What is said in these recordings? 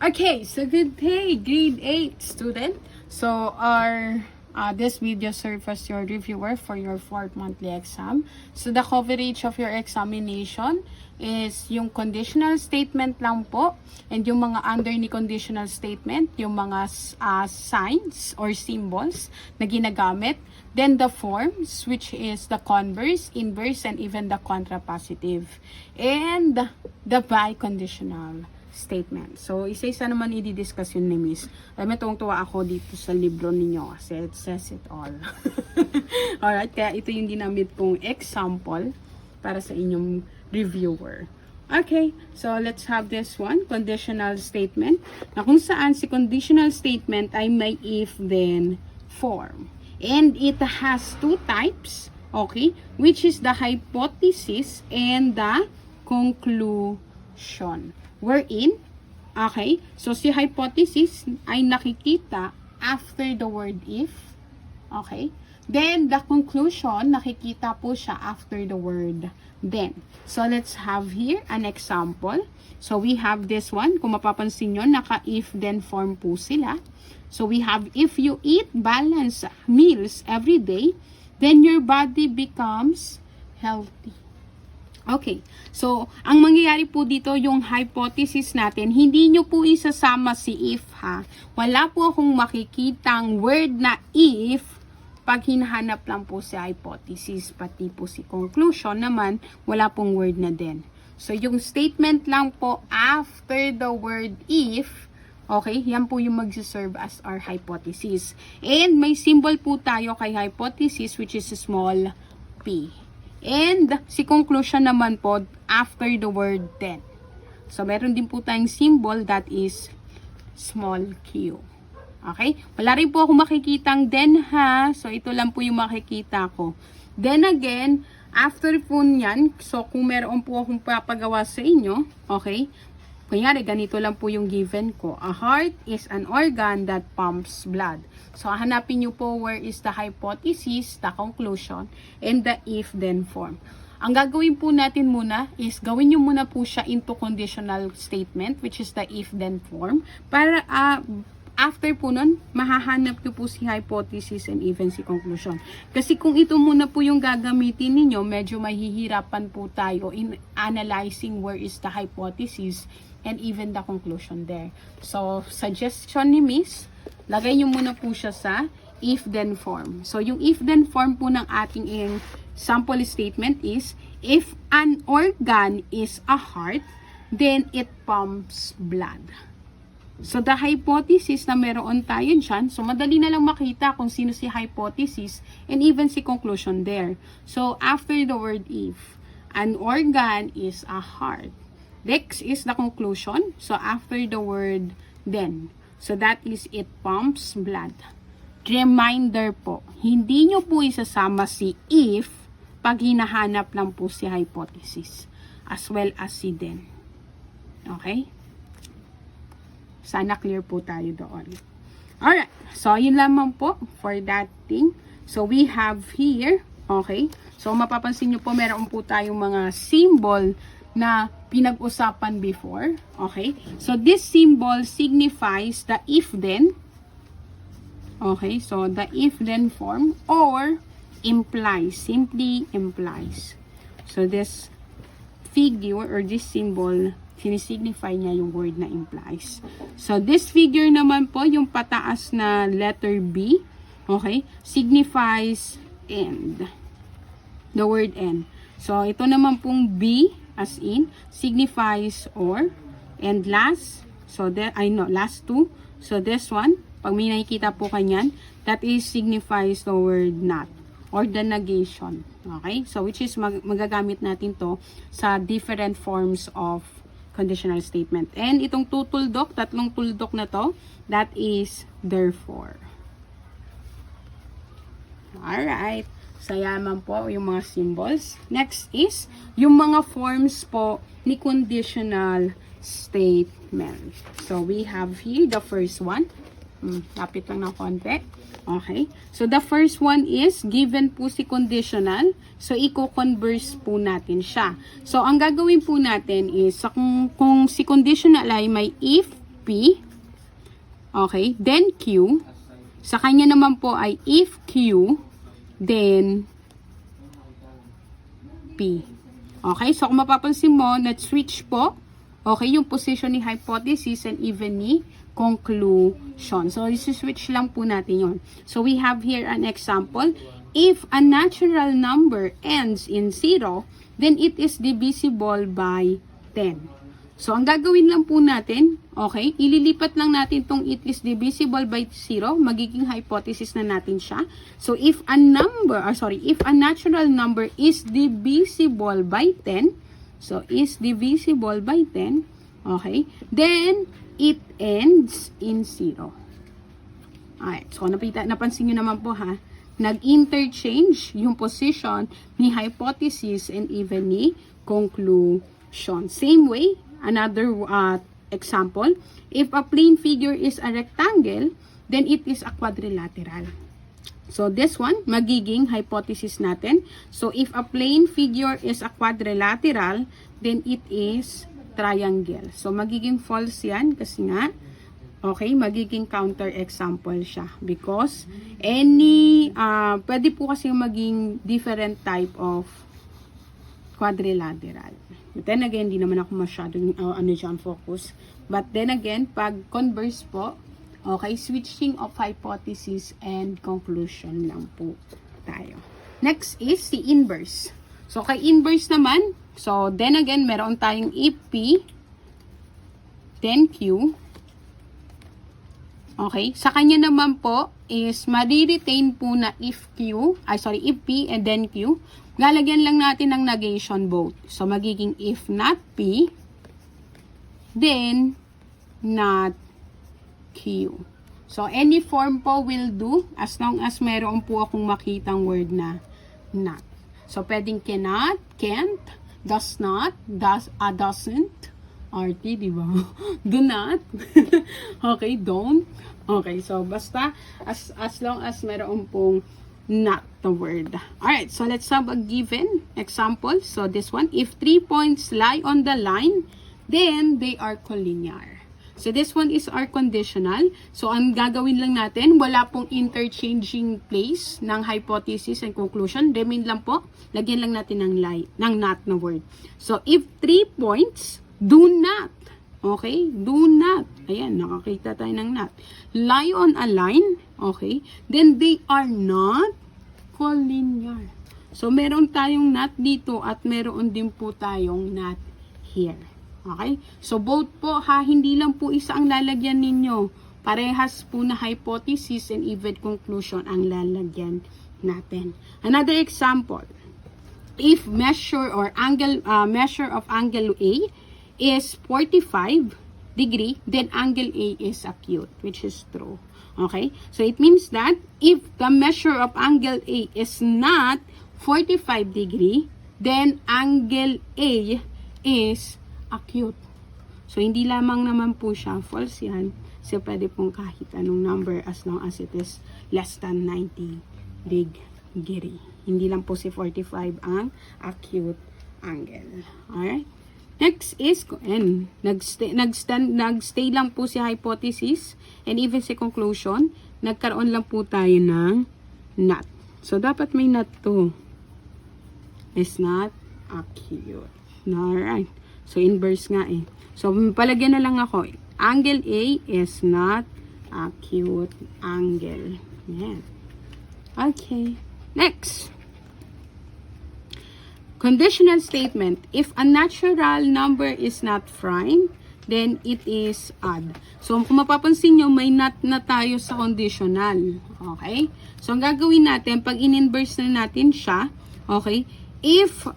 Okay, so good day, grade 8 student. So our this video serves as your reviewer for your 4th monthly exam. So the coverage of your examination is yung conditional statement lang po, and yung mga under ni conditional statement, yung mga signs or symbols na ginagamit. Then the forms, which is the converse, inverse, and even the contrapositive. And the biconditional statement. So, isa-isa naman i-discuss yun ni Miss. Alam mo, tuwang-tuwa ako dito sa libro ninyo kasi it says it all. Alright, kaya ito yung ginamit kong example para sa inyong reviewer. Okay, so let's have this one, conditional statement. Na kung saan si conditional statement ay may if-then form. And it has two types, okay, which is the hypothesis and the conclusion. Wherein, okay, so si hypothesis ay nakikita after the word if, okay, then the conclusion, nakikita po siya after the word then. So let's have here an example. So we have this one, kung mapapansin nyo, naka if then form po sila. So we have, if you eat balanced meals every day, then your body becomes healthy. Okay, so ang mangyayari po dito, yung hypothesis natin, hindi nyo po isasama si if ha. Wala po akong makikitang word na if pag hinahanap lang po si hypothesis, pati po si conclusion naman, wala pong word na din. So yung statement lang po after the word if, okay, yan po yung magsiserve as our hypothesis. And may symbol po tayo kay hypothesis, which is small p. And si conclusion naman po after the word then. So meron din po tayong symbol that is small q. Okay? Wala rin po ako makikitang then ha. So ito lang po yung makikita ko. Then again, after po nyan, so kung meron po akong papagawa sa inyo, okay, kunyari, ganito lang po yung given ko. A heart is an organ that pumps blood. So, hanapin nyo po where is the hypothesis, the conclusion, and the if-then form. Ang gagawin po natin muna is gawin nyo muna po siya into conditional statement, which is the if-then form, para after po nun, mahahanap nyo po si hypothesis and even si conclusion. Kasi kung ito muna po yung gagamitin ninyo, medyo mahihirapan po tayo in analyzing where is the hypothesis and even the conclusion there. So, suggestion ni Miss, lagay nyo muna po siya sa if-then form. So, yung if-then form po ng ating sample statement is, if an organ is a heart, then it pumps blood. So, the hypothesis na meron tayo dyan, so madali na lang makita kung sino si hypothesis and even si conclusion there. So, after the word if, an organ is a heart. Next is the conclusion. So, after the word then. So, that is it pumps blood. Reminder po, hindi nyo po isasama si if pag hinahanap lang po si hypothesis as well as si then. Okay? Sana clear po tayo doon. Alright. So, yun lamang po for that thing. So, we have here, okay? So, mapapansin nyo po, meron po tayong mga symbol na pinag-usapan before. Okay? So, this symbol signifies the if-then. Okay? So, the if-then form or implies. Simply implies. So, this figure or this symbol, sinisignify niya yung word na implies. So, this figure naman po, yung pataas na letter B, okay, signifies end. The word end. So, ito naman pong B, as in, signifies or, and last, so that, last two, so this one, pag may nakikita po kanyan, that is signifies the word not, or the negation. Okay? So, which is, magagamit natin to sa different forms of conditional statement. And itong tutuldok, tatlong tuldok na to, that is therefore. Alright. So, yaman po yung mga symbols. Next is yung mga forms po ni conditional statement. So, we have here the first one. Lapit lang ng konti. Okay. So, the first one is, given po si conditional. So, i-converse po natin siya. So, ang gagawin po natin is, kung si conditional ay may if, P, okay, then Q. Sa kanya naman po ay if Q, then P. Okay, so kung mapapansin mo, na-switch po, okay, yung position ni hypothesis and even ni conclusion. So, isi-switch lang po natin yun. So, we have here an example. If a natural number ends in 0, then it is divisible by 10. So, ang gagawin lang po natin, okay, ililipat lang natin tong it is divisible by 0, magiging hypothesis na natin siya. So, if a natural number is divisible by 10, so is divisible by 10, okay, then it ends in 0. Alright, so napansin nyo naman po ha, nag-interchange yung position ni hypothesis and even ni conclusion. Same way, another example, if a plane figure is a rectangle, then it is a quadrilateral. So, this one, magiging hypothesis natin. So, if a plane figure is a quadrilateral, then it is triangle. So, magiging false yan kasi nga, okay, magiging counter example siya. Because, pwede po kasi maging different type of quadrilateral. But then again, hindi naman ako masyadong focus. But then again, pag converse po, okay, switching of hypothesis and conclusion lang po tayo. Next is the inverse. So, kay inverse naman, so then again, meron tayong if P, then Q. Okay, sa kanya naman po is mariretain po na if P and then Q. Lalagyan lang natin ng negation both. So, magiging if not P, then not Q. So, any form po will do as long as meron po akong makitang word na not. So, pwedeng cannot, can't, does not, doesn't, RT, di ba? Do not. Okay, don't. Okay, so basta as long as meron pong not the word. Alright, so let's have a given example. So this one, if 3 points lie on the line, then they are collinear. So this one is our conditional. So ang gagawin lang natin, wala pong interchanging place ng hypothesis and conclusion. Remain lang po, lagyan lang natin ng not na word. So if 3 points, do not. Okay? Do not. Ayan, nakakita tayo ng not. Lie on a line. Okay? Then they are not collinear. So, meron tayong not dito at meron din po tayong not here. Okay? So, both po ha, hindi lang po isa ang lalagyan ninyo. Parehas po na hypothesis and even conclusion ang lalagyan natin. Another example. If measure of angle A is 45 degree, then angle A is acute, which is true. Okay? So, it means that if the measure of angle A is not 45 degree, then angle A is acute. So, hindi lamang naman po siya false yan. So, pwede pong kahit anong number as long as it is less than 90 degree. Hindi lang po si 45 ang acute angle. Alright? Next is, nagstay lang po si hypothesis and even si conclusion, nagkaroon lang po tayo ng not. So, dapat may not to. Is not acute. Alright. So, inverse nga eh. So, palagyan na lang ako. Angle A is not acute angle. Yan. Okay. Next. Conditional statement. If a natural number is not prime, then it is odd. So, kung mapapansin nyo, may not na tayo sa conditional. Okay? So, ang gagawin natin, pag in-inverse na natin siya, okay? If,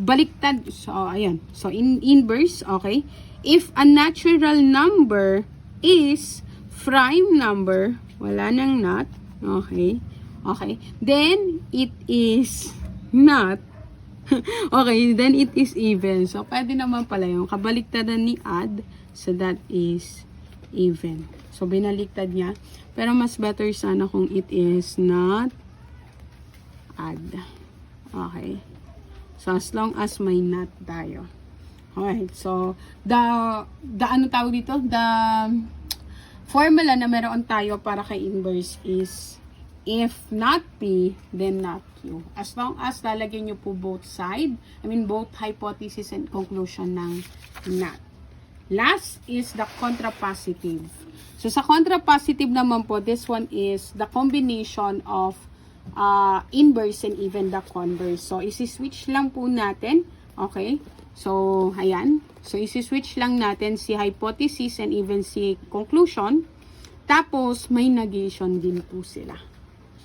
baliktad, so, ayan. So, in-inverse, okay? If a natural number is prime number, wala nang not, okay? Okay? Then, it is not okay, then it is even. So, pwede naman pala yung kabaliktaran ni add. So, that is even. So, binaliktad niya. Pero, mas better sana kung it is not add. Okay. So, as long as may not tayo. Alright, so, the ano tawag dito? The formula na meron tayo para kay inverse is, if not P, then not Q. As long as lalagyan nyo po both side, both hypothesis and conclusion ng not. Last is the contrapositive. So, sa contrapositive naman po, this one is the combination of inverse and even the converse. So, isi-switch lang po natin. Okay? So, ayan. So, isi-switch lang natin si hypothesis and even si conclusion. Tapos, may negation din po sila.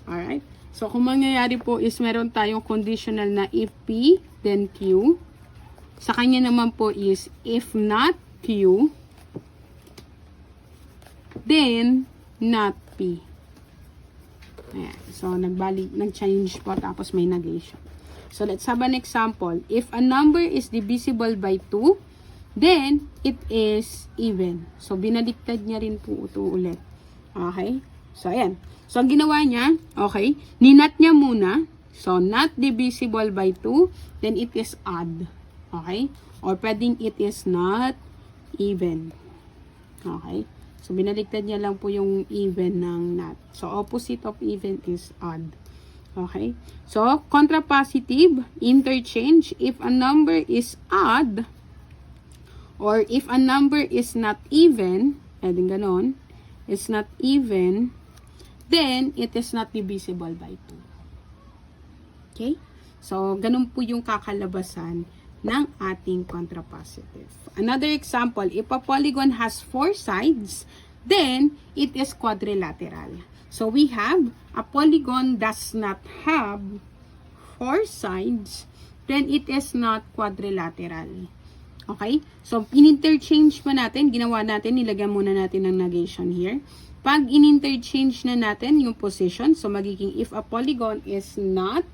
Alright? So, kung mangyayari po is meron tayong conditional na if P, then Q. Sa kanya naman po is if not Q, then not P. Ayan. So, nag-change po tapos may negation. So, let's have an example. If a number is divisible by 2, then it is even. So, binaliktad niya rin po ito ulit. Okay? So, ayan. So, ang ginawa niya, okay, ninat niya muna. So, not divisible by 2, then it is odd. Okay? Or pwedeng it is not even. Okay? So, binaliktad niya lang po yung even ng not. So, opposite of even is odd. Okay? So, contrapositive, interchange, if a number is odd, or if a number is not even, pwedeng ganon, is not even, then it is not divisible by 2. Okay? So, ganun po yung kakalabasan ng ating contrapositive. Another example, if a polygon has 4 sides, then it is quadrilateral. So, we have a polygon does not have 4 sides, then it is not quadrilateral. Okay? So, in-interchange pa natin, ginawa natin, nilagyan muna natin ng negation here. Pag in-interchange na natin yung position, so magiging if a polygon is not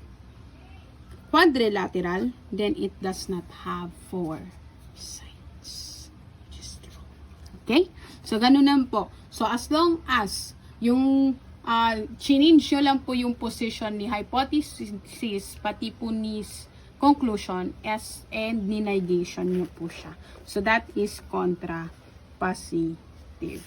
quadrilateral, then it does not have 4 sides. Just true. Okay? So, ganun lang po. So, as long as yung change nyo lang po yung position ni hypothesis, pati po ni conclusion, and ni negation nyo po siya. So, that is contrapositive.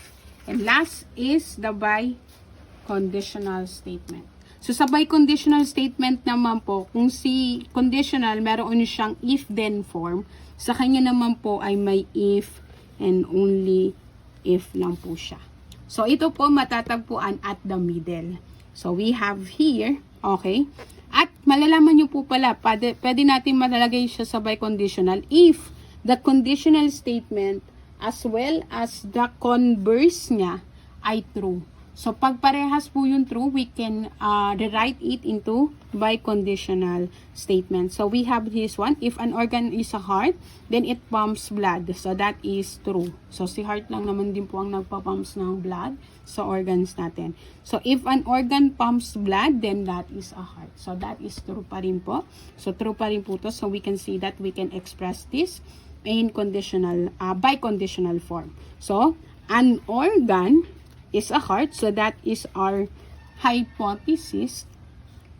And last is the biconditional statement. So, sa biconditional statement naman po, kung si conditional, meron siyang if-then form, sa kanya naman po ay may if and only if lang po siya. So, ito po matatagpuan at the middle. So, we have here, okay? At malalaman nyo po pala, pwede natin malalagay siya sa biconditional if the conditional statement as well as the converse niya ay true. So, pag parehas po yung true, we can rewrite it into biconditional statement. So, we have this one. If an organ is a heart, then it pumps blood. So, that is true. So, si heart lang naman din po ang nagpapumps ng blood sa organs natin. So, if an organ pumps blood, then that is a heart. So, that is true pa rin po. So, true pa rin po to. So, we can see that we can express this in conditional, biconditional form. So, an organ is a heart, so that is our hypothesis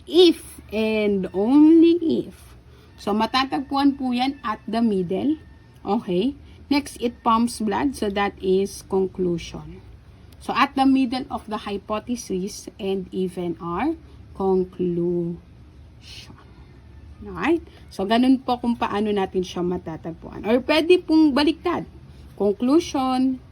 if and only if. So, matatagpuan po yan at the middle. Okay? Next, it pumps blood, so that is conclusion. So, at the middle of the hypothesis and even our conclusion. Alright? So, ganun po kung paano natin siya matatagpuan. Or pwede pong baliktad. Conclusion,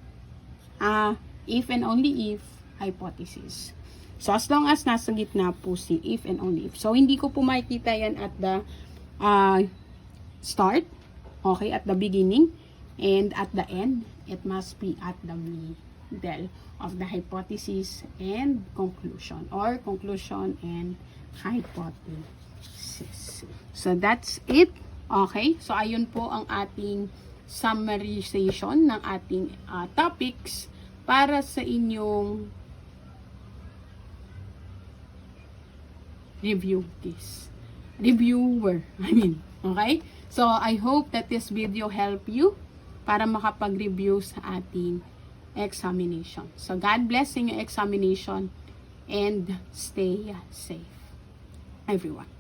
if and only if hypothesis. So, as long as nasa gitna po si if and only if. So, hindi ko po makikita yan at the start, okay, at the beginning, and at the end, it must be at the middle of the hypothesis and conclusion, or conclusion and hypothesis. So, that's it. Okay? So, ayun po ang ating summarization ng ating topics para sa inyong reviewer. Okay? So, I hope that this video help you para makapag-review sa ating examination. So, God bless in your examination and stay safe, everyone.